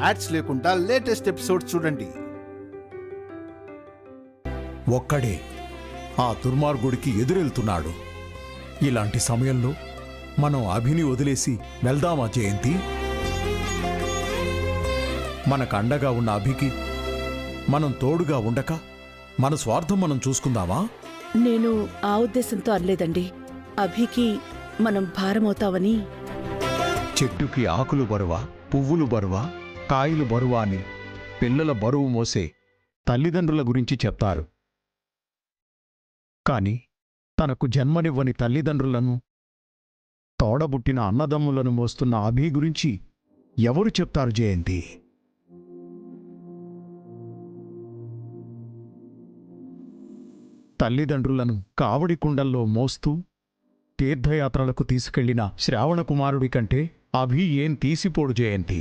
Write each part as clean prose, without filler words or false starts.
Ads లేకుండా latest episode చూడండి. ఒక్కడే ఆ దుర్మార్గుడికి ఎదురెళ్తున్నాడు. ఇలాంటి సమయంలో మనం అభిని వదిలేసి వెళ్దామా జయంతి? మనకు అండగా ఉన్న అభికి మనం తోడుగా ఉండక మన స్వార్థం మనం చూసుకుందామా? నేను ఆ ఉద్దేశంతో అనలేదండి. అభికి మనం భారమవుతామని. చెట్టుకి ఆకులు బరువా, పువ్వులు బరువా, కాయలు బరువా అని పిల్లల బరువు మోసే తల్లిదండ్రుల గురించి చెప్తారు. కాని తనకు జన్మనివ్వని తల్లిదండ్రులను, తోడబుట్టిన అన్నదమ్ములను మోస్తున్న అభి గురించి ఎవరు చెప్తారు జయంతి? తల్లిదండ్రులను కావడి కుండల్లో మోస్తూ తీర్థయాత్రలకు తీసుకెళ్లిన శ్రావణకుమారుడి కంటే అభి ఏం తీసిపోడు జయంతి.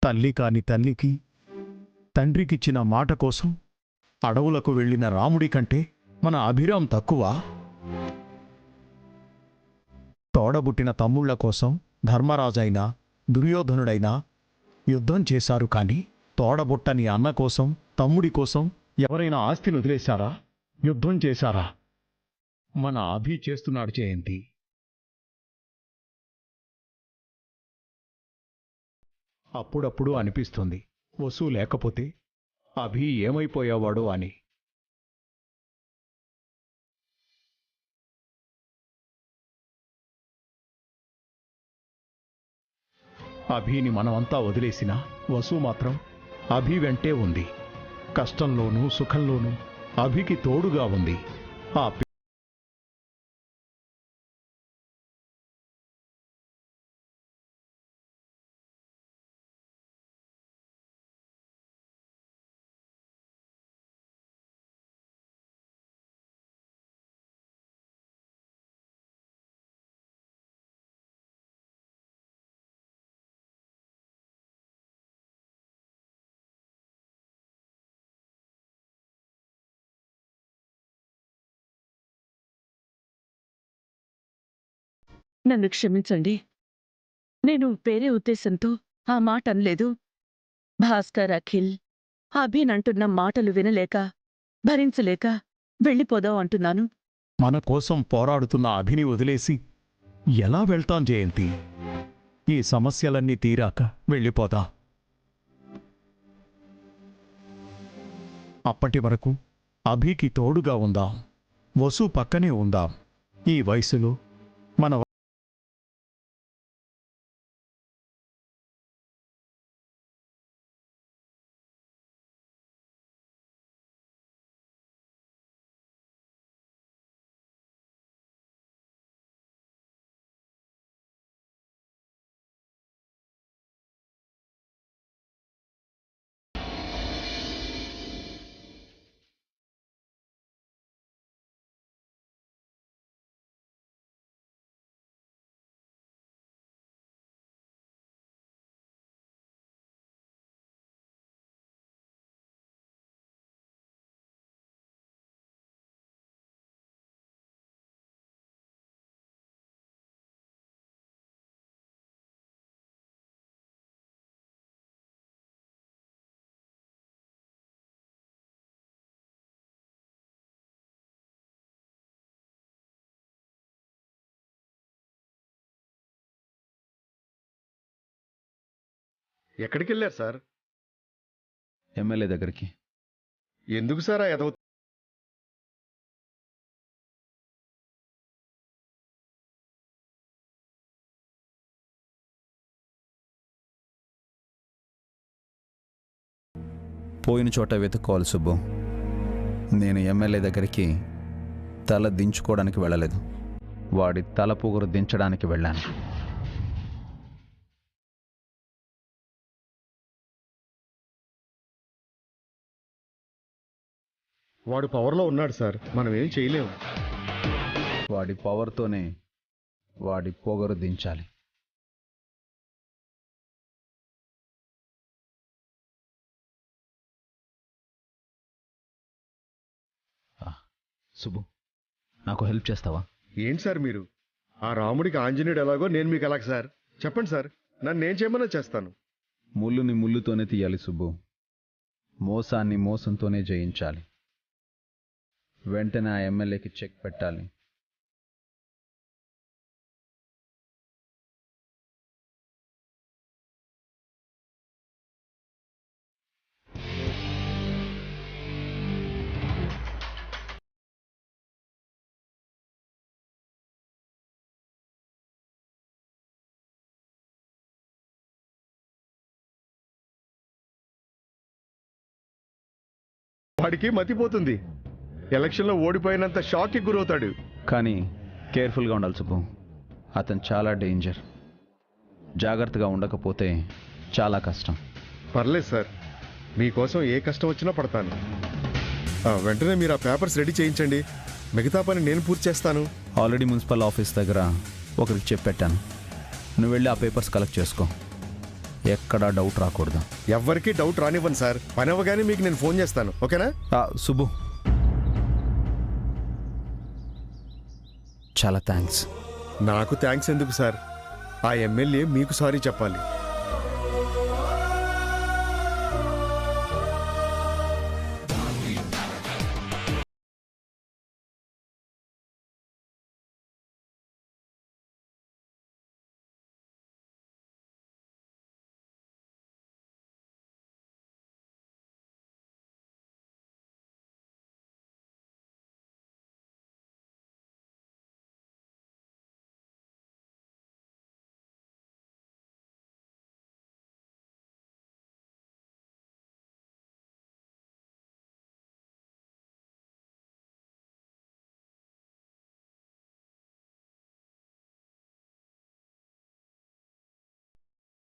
తల్లి కాని తల్లికి, తండ్రికిచ్చిన మాట కోసం అడవులకు వెళ్లిన రాముడి కంటే మన అభిరాం తక్కువ? తోడబుట్టిన తమ్ముళ్ల కోసం ధర్మరాజైనా, దుర్యోధనుడైనా యుద్ధం చేశారు. కాని తోడబుట్టని అన్న కోసం, తమ్ముడి కోసం ఎవరైనా ఆస్తిని వదిలేశారా? యుద్ధం చేశారా? మన అభి చేస్తున్నాడు జయంతి. అప్పుడప్పుడు అనిపిస్తుంది, వసు లేకపోతే అభి ఏమైపోయేవాడో అని. అభిని మనమంతా వదిలేసినా వసు మాత్రం అభి వెంటే ఉంది. కష్టంలోనూ సుఖంలోనూ అభికి తోడుగా ఉంది. ఆ నన్ను క్షమించండి. నేను వేరే ఉద్దేశంతో ఆ మాట అనలేదు. భాస్కర్, అఖిల్ అభినంటున్న మాటలు వినలేక, భరించలేక వెళ్ళిపోదాం అంటున్నాను. మన కోసం పోరాడుతున్న అభిని వదిలేసి ఎలా వెళ్తాం జయంతి? ఈ సమస్యలన్నీ తీరాక వెళ్ళిపోదాం. అప్పటి వరకు అభికి తోడుగా ఉందాం, వసు పక్కనే ఉందాం. ఈ వయసులో మన ఎక్కడికి వెళ్ళారు సార్? ఎమ్మెల్యే దగ్గరికి. ఎందుకు సార్ ఆ ఎదవ? పోయిన చోట వెతుక్కోవాలి సుబ్బు. నేను ఎమ్మెల్యే దగ్గరికి తల దించుకోవడానికి వెళ్ళలేదు, వాడి తల పొగరు దించడానికి వెళ్ళాను. వాడు పవర్లో ఉన్నాడు సార్, మనం ఏం చేయలేము. వాడి పవర్తోనే వాడి పొగరు దించాలి. సుబ్బు, నాకు హెల్ప్ చేస్తావా? ఏంటి సార్ మీరు? ఆ రాముడికి ఆంజనేయుడు ఎలాగో నేను మీకు ఎలాగ సార్? చెప్పండి సార్, నన్ను నేను చేయమన్నా చేస్తాను. ముళ్ళుని ముళ్ళుతోనే తీయాలి సుబ్బు. మోసాన్ని మోసంతోనే జయించాలి. వెంటనే ఆ ఎమ్మెల్యేకి చెక్ పెట్టాలి. వాడికి మతిపోతుంది. ఎలక్షన్లో ఓడిపోయినంత షాక్కి గురవుతాడు. కానీ కేర్ఫుల్గా ఉండాలి సుబ్బు. అతను చాలా డేంజర్. జాగ్రత్తగా ఉండకపోతే చాలా కష్టం. పర్లేదు సార్, మీకోసం ఏ కష్టం వచ్చినా పడతాను. వెంటనే మీరు ఆ పేపర్స్ రెడీ చేయించండి. మిగతా పని నేను పూర్తి చేస్తాను. ఆల్రెడీ మున్సిపల్ ఆఫీస్ దగ్గర ఒకరికి చెప్పెట్టాను. నువ్వు వెళ్ళి ఆ పేపర్స్ కలెక్ట్ చేసుకో. ఎక్కడా డౌట్ రాకూడదు. ఎవ్వరికీ డౌట్ రానివ్వను సార్. పని అవ్వగానే మీకు నేను ఫోన్ చేస్తాను, ఓకేనా? సుబ్బు, చాలా థ్యాంక్స్. నాకు థ్యాంక్స్ ఎందుకు సార్? ఆ ఎమ్మెల్యే మీకు సారీ చెప్పాలి.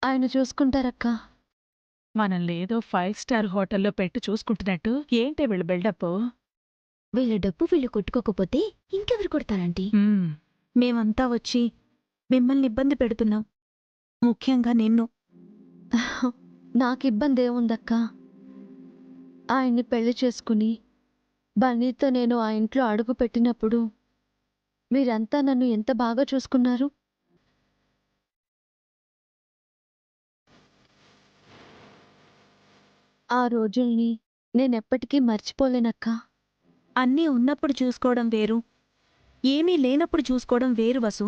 ఆయన చూసుకుంటారక్క. మనల్ని ఏదో 5 స్టార్ హోటల్లో పెట్టి చూసుకుంటున్నట్టు ఏంటే వీళ్ళు బిల్డప్? వీళ్ళ డబ్బు వీళ్ళు కొట్టుకోకపోతే ఇంకెవరు కొడతారంటీ? మేమంతా వచ్చి మిమ్మల్ని ఇబ్బంది పెడుతున్నాం, ముఖ్యంగా నిన్ను. నాకిబ్బంది ఏముందక్క? ఆయన్ని పెళ్లి చేసుకుని బన్నీతో నేను ఆ ఇంట్లో అడుగు పెట్టినప్పుడు మీరంతా నన్ను ఎంత బాగా చూసుకున్నారు. ఆ రోజుల్ని నేనెప్పటికీ మర్చిపోలేనక్క. అన్నీ ఉన్నప్పుడు చూసుకోవడం వేరు, ఏమీ లేనప్పుడు చూసుకోవడం వేరు వసు.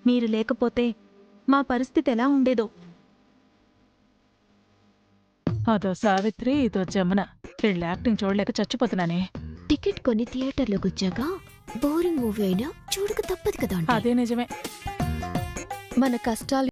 మీరు లేకపోతే మా పరిస్థితి ఎలా ఉండేదో. అదో సావిత్రి, ఇదో జమున. వీళ్ళ యాక్టింగ్ చూడలేక చచ్చిపోతున్నానే. టికెట్ కొని థియేటర్లోకి వచ్చాక బోరింగ్ మూవీ అయినా చూడక తప్పదు కదా ఆంటీ. అదే నిజమే. మన కష్టాలు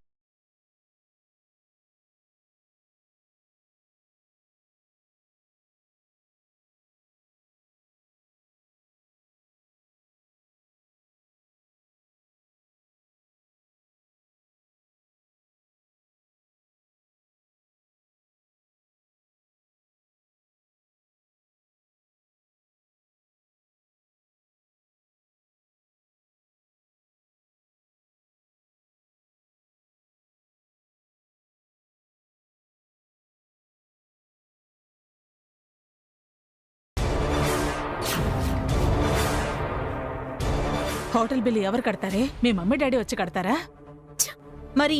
హోటల్ బిల్లు ఎవరు కడతారే? మీ మమ్మీ డాడీ వచ్చి కడతారా? మరి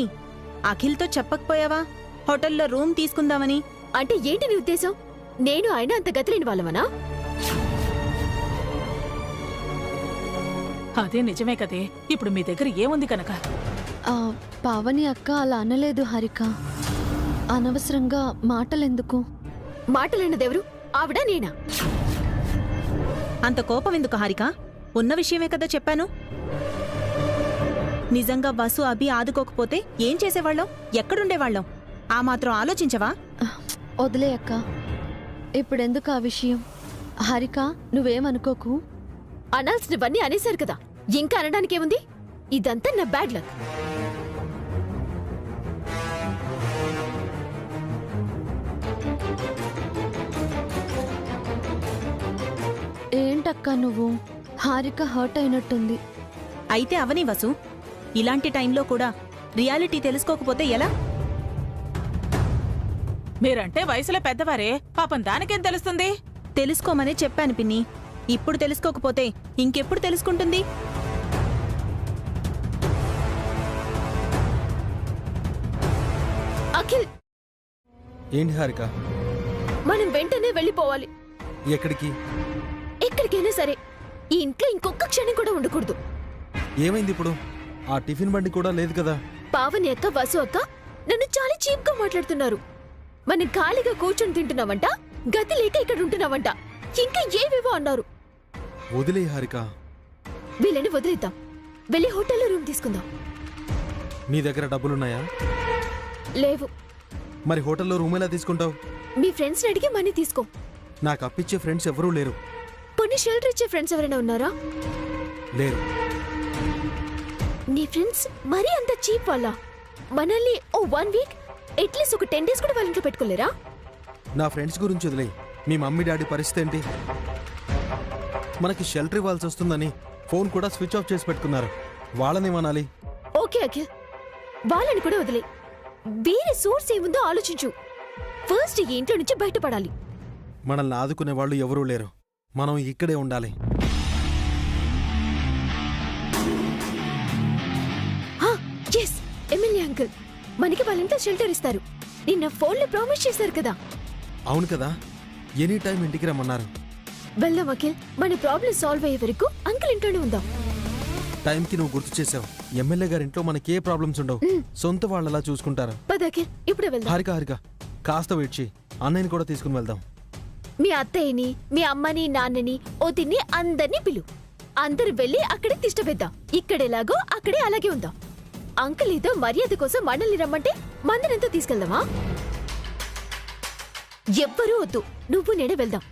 అఖిల్తో చెప్పకపోయావా హోటల్లో రూమ్ తీసుకుందామని? అంటే ఏంటి నీ ఉద్దేశం? నేను ఆయన అంత గతిలేని వాళ్ళమనా? అదే నిజమే కదే. ఇప్పుడు మీ దగ్గర ఏముంది కనుక? పావని అక్క అలా అనలేదు హారిక. అనవసరంగా మాటలెందుకు? మాటలన్నదెవరు? ఆవిడ నేనా? అంత కోపం ఎందుకు హారిక? ఉన్న విషయమే కదా చెప్పాను. నిజంగా వసు అభి ఆదుకోకపోతే ఏం చేసేవాళ్ళం, ఎక్కడుండేవాళ్ళం? ఆ మాత్రం ఆలోచించవా? వదిలే అక్క, ఇప్పుడెందుకు ఆ విషయం? హారిక, నువ్వేమనుకోకు. అనాల్సినవన్నీ అనేశారు కదా, ఇంకా అనడానికేముంది? ఇదంతా నా బ్యాడ్ లక్. ఏంటక్క నువ్వు? హారిక హర్ట్ అయినట్టుంది. అయితే అవని వసు, ఇలాంటి టైంలో కూడా రియాలిటీ తెలుసుకోకపోతే ఎలా? మీరంటే వయసులో పెద్దవారే, పాపం దానికేం తెలుస్తుంది? తెలుసుకోమనే చెప్పాను పిన్ని. ఇప్పుడు తెలుసుకోకపోతే ఇంకెప్పుడు తెలుసుకుంటుంది? అఖిల్, ఏంటి హారిక? మనం వెంటనే వెళ్ళిపోవాలి. ఎక్కడికి? ఎక్కడికైనా సరే, ఈ ఇంట్లో ఇంకొక క్షణం కూడా ఉండకూడదు. ఏమైంది ఇప్పుడు? ఆ టిఫిన్ బండి కూడా లేదు కదా. పావని అక్క, వసు అక్క నన్ను చాలా చీప్ గా మాట్లాడుతున్నారు. మనం ఖాళీగా కూర్చొని తింటున్నావంట, గతి లేక ఇక్కడ ఉంటున్నావంట, ఇంకా ఏవేవో అన్నారు. వదిలే హారిక. వీళ్ళని వదిలేద్దాం. వెళ్ళి హోటల్లో రూమ్ తీసుకుందాం. నీ దగ్గర డబ్బులున్నాయా? లేవు. మరి హోటల్లో రూమ్ ఎలా తీసుకుంటావు? మీ ఫ్రెండ్స్ అడిగి మనీ తీసుకో. నాకు అప్పిచ్చే ఫ్రెండ్స్ ఎవరూ లేరు. కొన్ని షెల్టర్ ఇచ్చే ఫ్రెండ్స్ ఎవరైనా ఉన్నారా? లేరు. నీ ఫ్రెండ్స్ మరీ అంత చీప్ వాళ్ళ? మనల్ని ఓ 1 వీక్, అట్లీస్ట్ ఒక 10 డేస్ కూడా వాళ్ళ ఇంట్లో పెట్టుకోలేరా? నా ఫ్రెండ్స్ గురించి వదిలే. మీ మమ్మీ డాడీ పరిస్థితి ఏంటి? మనకి షెల్టర్ ఇవ్వాల్సి వస్తుందని ఫోన్ కూడా స్విచ్ ఆఫ్ చేసి పెట్టుకున్నారు. వాళ్ళనేమనాలి? ఓకే అఖిల్, వాళ్ళని కూడా వదిలే. వేరే సోర్స్ ఏముందో ఆలోచించు. ఫస్ట్ ఈ ఇంట్లో నుంచి బయటపడాలి. మనల్ని ఆదుకునే వాళ్ళు ఎవరూ లేరు. మనం ఇక్కడే ఉండాలి. ఎస్, ఎమ్మెల్యే అంకుల్ మనకి వాళ్ళంతా షెల్టర్ ఇస్తారు. నిన్న ఫోన్లో ప్రామిస్ చేశారు కదా. అవును కదా, ఎనీ టైం ఇంటికి రమ్మన్నారు. వెళ్దాం అఖిల్, మన ప్రాబ్లం సాల్వ్ అయ్యే వరకు అంకుల్ ఇంట్లోనే ఉందాం. టైంకి నువ్వు గుర్తు చేసావు. ఎమ్మెల్యే గారింట్లో మనకి ఏ ప్రాబ్లమ్స్ ఉండవు. సొంత వాళ్ళలా చూసుకుంటారు. పద అఖిల్, ఇప్పుడే వెళ్దాం. హారిక హారిక, కాస్త వెయిట్ చేయి. అన్నయ్యని కూడా తీసుకుని వెళ్దాం. మీ అత్తయ్యని, మీ అమ్మని, నాన్నని, వదిన్ని అందరినీ పిలు. అందరు వెళ్ళి అక్కడే తిష్టవేద్దాం. ఇక్కడెలాగో అక్కడే అలాగే ఉందాం. అంకుల్ ఏదో మర్యాద కోసం మనల్ని రమ్మంటే మందరంతా తీసుకెళ్దామా? ఎవ్వరూ వద్దు, నువ్వు నేనే వెళ్దాం.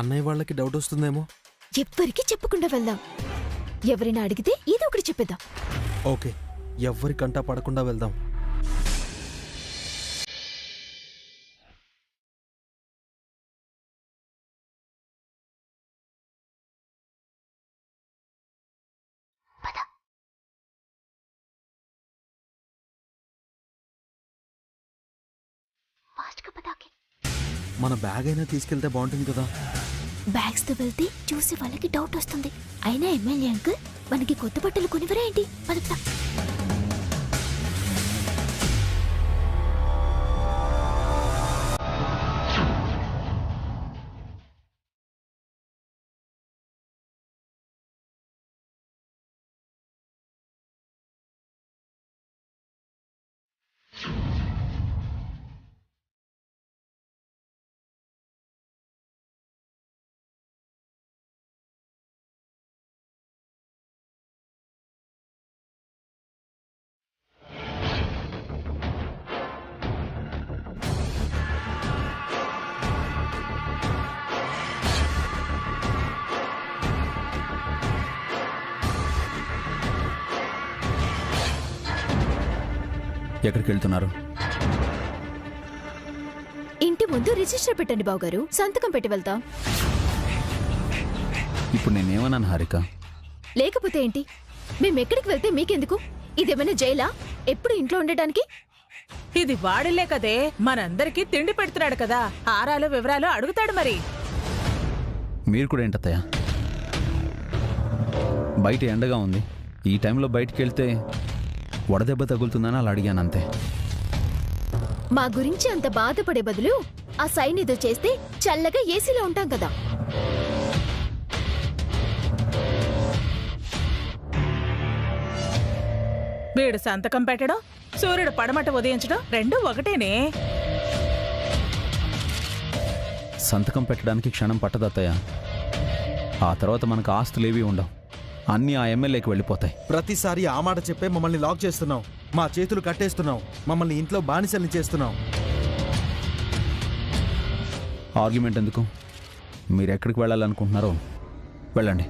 అన్నయ్య వాళ్ళకి డౌట్ వస్తుందేమో. ఎవ్వరికీ చెప్పకుండా వెళ్దాం. ఎవరైనా అడిగితే ఏదో ఒకటి చెప్పేద్దాం. ఓకే, ఎవ్వరికంటా పడకుండా వెళ్దాం. మన బ్యాగ్ అయినా తీసుకెళ్తే బాగుంటుంది కదా. బ్యాగ్స్ తో వెళ్తే చూసి వాళ్ళకి డౌట్ వస్తుంది. అయినా ఎమ్మెల్యే అంకుల్ మనకి కొత్త బట్టలు కొనివరా ఏంటి? పద. ఎక్కడికి వెళ్తున్నారు? ఇంటి ముందు రిజిస్టర్ పెట్టండి బావగారు, సంతకం పెట్టి వెళ్తాం. ఇప్పుడు నేనేమన్నాను హారిక? లేకపోతే ఏంటి? మేమెక్కడికి వెళ్తే మీకెందుకు? ఇదేమైనా జైలా ఎప్పుడు ఇంట్లో ఉండటానికి? ఇది వాడిలే కదే, మనందరికీ తిండి పెడుతున్నాడు కదా, ఆరాలు వివరాలు అడుగుతాడు. మరి మీరు కూడా ఏంటత్తయ్య? బయట ఎండగా ఉంది, ఈ టైంలో బయటికి వెళ్తే వడదెబ్బ తగులుతుందని అలా అడిగాను అంతే. మా గురించి అంత బాధపడే బదులు ఆ సైన్ ఏదో చేస్తే చల్లగా ఏసీలో ఉంటాం కదా. వీడు సంతకం పెట్టడం, సూర్యుడు పడమట ఉదయించడం రెండూ ఒకటేనే. సంతకం పెట్టడానికి క్షణం పట్టదత్తయ్య. ఆ తర్వాత మనకు ఆస్తులేవి ఉండవు, అన్నీ ఆ ఎమ్మెల్యేకి వెళ్ళిపోతాయి. ప్రతిసారి ఆ మాట చెప్పే మమ్మల్ని లాక్ చేస్తున్నావు. మా చేతులు కట్టేస్తున్నావు. మమ్మల్ని ఇంట్లో బానిసల్ని చేస్తున్నావు. ఆర్గ్యుమెంట్ ఎందుకు? మీరు ఎక్కడికి వెళ్ళాలనుకుంటున్నారో వెళ్ళండి.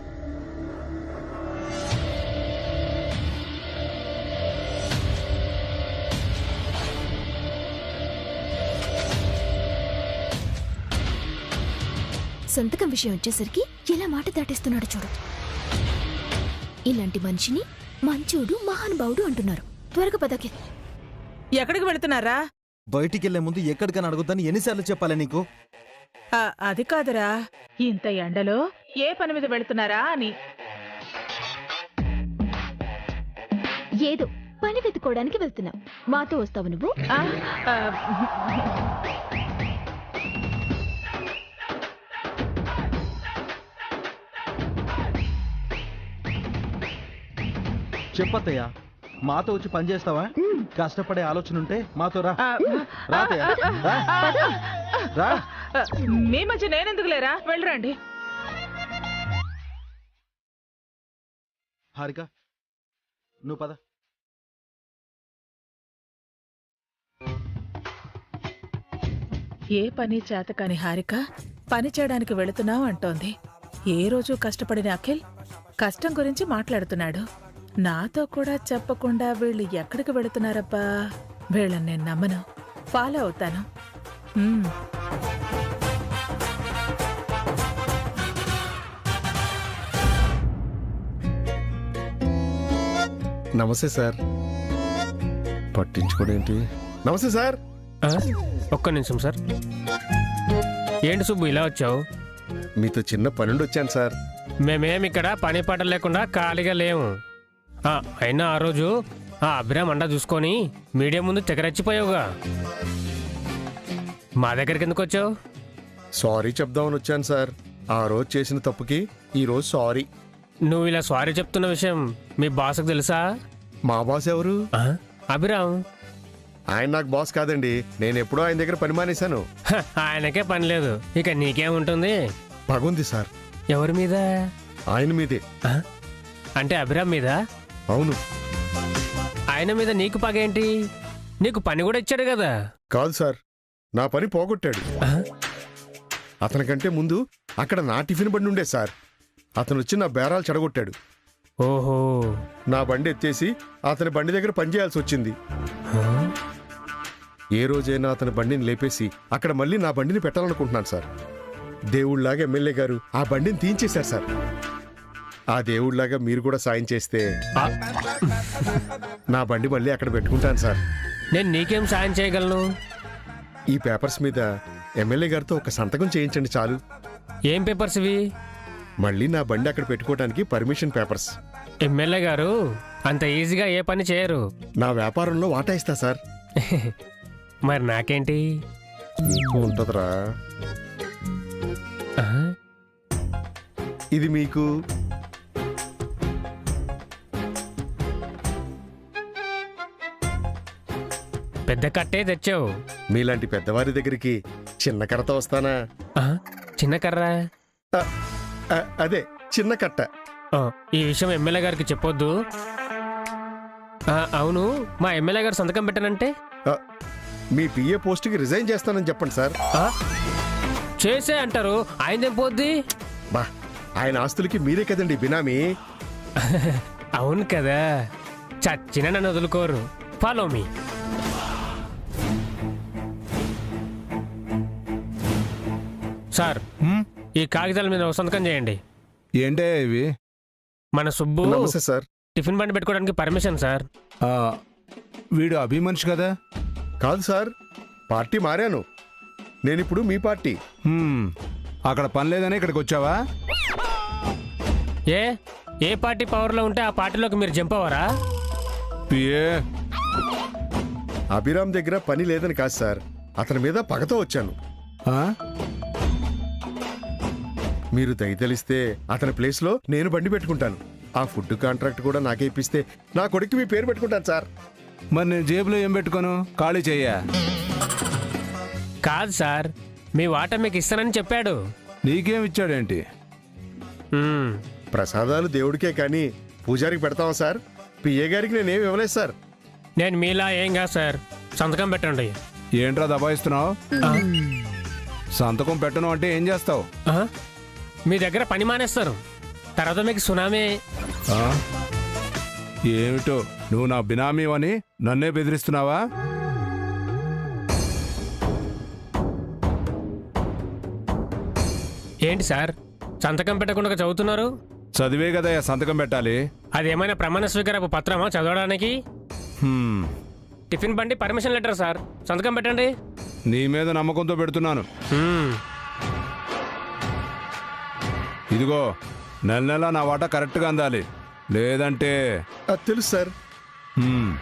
సంతకం విషయం వచ్చేసరికి ఎలా మాట దాటేస్తున్నాడు చూడు. ఇలాంటి మనిషిని మంచోడు, మహానుభావుడు అంటున్నారు. త్వరగా పదకి. ఎక్కడికి వెళుతున్నారా? బయటికి వెళ్లే ముందు ఎక్కడికని అడుగుతాను ఎన్నిసార్లు చెప్పాలి నీకు? అది కాదురా, ఇంత ఎండలో ఏ పని మీద వెళుతున్నారా అని. ఏదో పని వెతుకోవడానికి వెళ్తున్నాం. మాతో వస్తావు నువ్వు? ఆ, ఆ, చెప్పత్తయ్యా, మాతో వచ్చి పని చేస్తావా? కష్టపడే ఆలోచన ఉంటే మాతో రా. ఆ, రాతయ్యా, రా. రా. మీ మధ్య నేనెందుకు లేరా? వెళ్ళరండి. హారిక, నువ్వు పద. ఏ పని చేతకాని హారిక పని చేయడానికి వెళుతున్నావు అంటోంది. ఏ రోజు కష్టపడిన అఖిల్ కష్టం గురించి మాట్లాడుతున్నాడు. నాతో కూడా చెప్పకుండా వీళ్ళు ఎక్కడికి వెళుతున్నారబ్బా? వీళ్ళని నేను నమ్మను, ఫాలో అవుతాను. నమస్తే సార్. పట్టించుకోడేంటి? నమస్తే సార్. ఒక్క నిమిషం సార్. ఏంటి సుబ్బు ఇలా వచ్చావు? మీతో చిన్న పనుండి వచ్చాను సార్. మేమేమి ఇక్కడ పని పాట లేకుండా ఖాళీగా లేము. అయినా ఆ రోజు ఆ అభిరామ్ అండా చూసుకొని మీడియా ముందు తెగరచ్చిపోయావుగా. మా దగ్గరికి ఎందుకు వచ్చావు? సారీ చెప్దామని వచ్చాను సార్. ఆ రోజు చేసిన తప్పుకి ఈ రోజు సారీ. నువ్వు ఇలా సారీ చెప్తున్న విషయం మీ బాస్కి తెలుసా? మా బాస్ ఎవరు? అభిరామ్. ఆయన నాకు బాస్ కాదండి. నేను ఎప్పుడో ఆయన దగ్గర పని మానేశాను. ఆయనకే పని లేదు, ఇక నీకేముంటుంది? పగుంది సార్. ఎవరి మీద? ఆయన మీదే. అంటే అభిరామ్ మీద? అవును. ఆయన మీద నీకు పగేంటి? నీకు పని కూడా ఇచ్చాడు కదా. కాదు సార్, నా పని పోగొట్టాడు. అతనికంటే ముందు అక్కడ నా టిఫిన్ బండి ఉండే సార్. అతను వచ్చి నా బేరాలు చెడగొట్టాడు. ఓహో. నా బండి ఎత్తేసి అతని బండి దగ్గర పనిచేయాల్సి వచ్చింది. ఏ రోజైనా అతని బండిని లేపేసి అక్కడ మళ్ళీ నా బండిని పెట్టాలనుకుంటున్నాను సార్. దేవుళ్లాగా ఎమ్మెల్యే గారు ఆ బండిని తీయించేశారు సార్. ఆ దేవుళ్లాగా మీరు కూడా సాయం చేస్తే నా బండి మళ్ళీ అక్కడ పెట్టుకుంటాను సార్. నేను నీకేం సాయం చేయగలను? ఈ పేపర్స్ మీద ఎమ్మెల్యే గారితో ఒక సంతకం చేయించండి చాలు. ఏం పేపర్స్ ఇవి? మళ్ళీ నా బండి అక్కడ పెట్టుకోవడానికి పర్మిషన్ పేపర్స్. ఎమ్మెల్యే గారు అంత ఈజీగా ఏ పని చేయరు. నా వ్యాపారంలో వాటా ఇస్తా సార్. మరి నాకేంటి? నీకు ఉంటదిరా. ఇది మీకు. పెద్ద కట్టే తెచ్చావు. మీలాంటి పెద్దవారి దగ్గరికి చిన్న కర్రతో వస్తానా? చిన్న కర్ర? అదే చిన్న కట్ట. ఈ విషయం ఎమ్మెల్యే గారికి చెప్పొద్దు. అవును, మా ఎమ్మెల్యే గారు సంతకం పెట్టానంటే? మీ పిఏ పోస్ట్కి రిజైన్ చేస్తానని చెప్పండి సార్. చేసే అంటారు, ఆయనదేం పోద్ది? బా, ఆయన ఆస్తులకి మీరే కదండి బినామీ. అవును కదా, చచ్చిన నన్ను వదులుకోరు. Follow me. సార్, ఈ కాగితాల మీద ఒక సంతకం చేయండి. ఏంటే ఇవి? మన సుబ్బు నమస్తే సార్. టిఫిన్ బండి పెట్టుకోవడానికి పర్మిషన్ సార్. వీడు అభిమనిషి కదా? కాదు సార్, పార్టీ మారాను. నేనిప్పుడు మీ పార్టీ. అక్కడ పని లేదని ఇక్కడికి వచ్చావా? ఏ పార్టీ పవర్లో ఉంటే ఆ పార్టీలోకి మీరు జంప్ అవ్వరా? అభిరామ్ దగ్గర పని లేదని కాదు సార్, అతని మీద పగతో వచ్చాను. మీరు దయతలిస్తే అతని ప్లేస్లో నేను బండి పెట్టుకుంటాను. ఆ ఫుడ్ కాంట్రాక్ట్ కూడా నాకే ఇప్పిస్తే నా కొడుకు మీ పేరు పెట్టుకుంటాను సార్. మరి నేను జేబులో ఏం పెట్టుకోను? ఖాళీ చెయ్యా? కాదు సార్, మీ వాటా మీకు ఇస్తానని చెప్పాడు. నీకేం ఇచ్చాడేంటి? ప్రసాదాలు దేవుడికే కానీ పూజారికి పెడతావా సార్? పిఏ గారికి నేనేం ఇవ్వలేదు సార్. నేను మీలా ఏం కాదు సార్. సంతకం పెట్టండి. ఏంట్రా దబాయిస్తున్నావు? సంతకం పెట్టను అంటే ఏం చేస్తావు? మీ దగ్గర పని మానేస్తారు, తర్వాత మీకు సునామీ. ఏమిటో నువ్వు నా బినామీ అని నన్నే బెదిరిస్తున్నావా? ఏంటి సార్, సంతకం పెట్టకుండా చదువుతున్నారు? చదివే కదా సంతకం పెట్టాలి. అదేమైనా ప్రమాణ స్వీకారపు పత్రమా చదవడానికి? టిఫిన్ బండి పర్మిషన్ లెటర్ సార్. సంతకం పెట్టండి. నీ మీద నమ్మకంతో పెడుతున్నాను. ఇదిగో, నెల నెల నా వాటా కరెక్ట్గా అందాలి, లేదంటే. తెలుసు సార్, హ్మ్.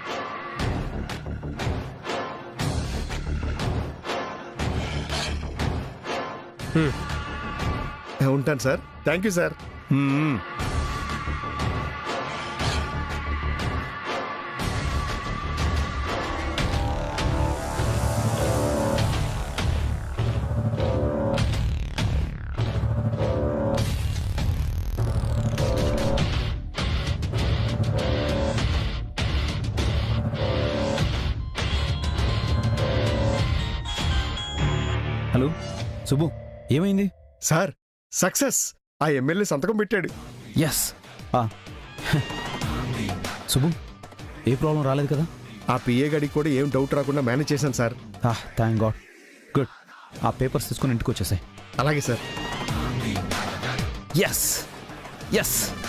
ఉంటాను సార్. Thank you sir. హ్మ్. హలో సుబ్బు, ఏమైంది? Sir success. ఆ ఎమ్మెల్యే సంతకం పెట్టాడు. ఎస్. సుబ్బు, ఏ ప్రాబ్లం రాలేదు కదా? ఆ పిఏ గడికి కూడా ఏం డౌట్ రాకుండా మేనేజ్ చేశాను సార్. Thank God. గుడ్. ఆ పేపర్స్ తీసుకుని ఇంటికి వచ్చేసాయి. అలాగే సార్. Yes yes.